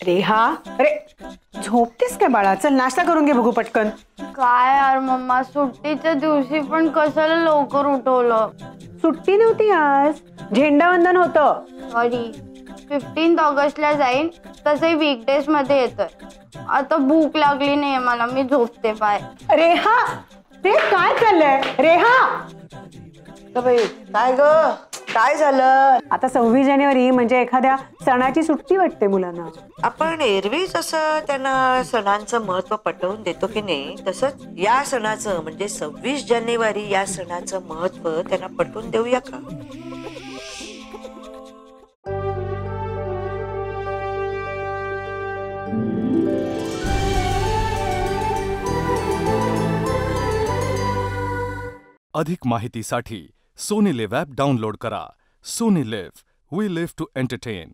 रेहा, अरे झोपतेस काय बाळा? चल नाश्ता करून घे बघू पटकन. काय यार मम्मा, सुट्टीच्या दिवशी पण कशाला लवकर उठवलं? सुट्टी नव्हती आज, झेंडावंदन होतं. सॉरी, 15 ऑगस्टला जाईन, तसंही वीकडेज मध्ये येतोय. आता भूक लागली नाहीये मला, मी झोपते. बाय. रेहा, ते काय चाललंय? रेहा, काय ग, काय झालं? आता 26 जानेवारी म्हणजे एखाद्या सणाची सुट्टी वाटते मुलांना. आपण एरवीच असं त्यांना सणांचं महत्व पटवून देतो की नाही, तसंच या सणाचं म्हणजे 26 जानेवारी या सणाचं महत्व त्यांना पटवून देऊया का? अधिक माहितीसाठी सोनी लिव्ह ॲप डाउनलोड करा. Sony Liv, we live to entertain.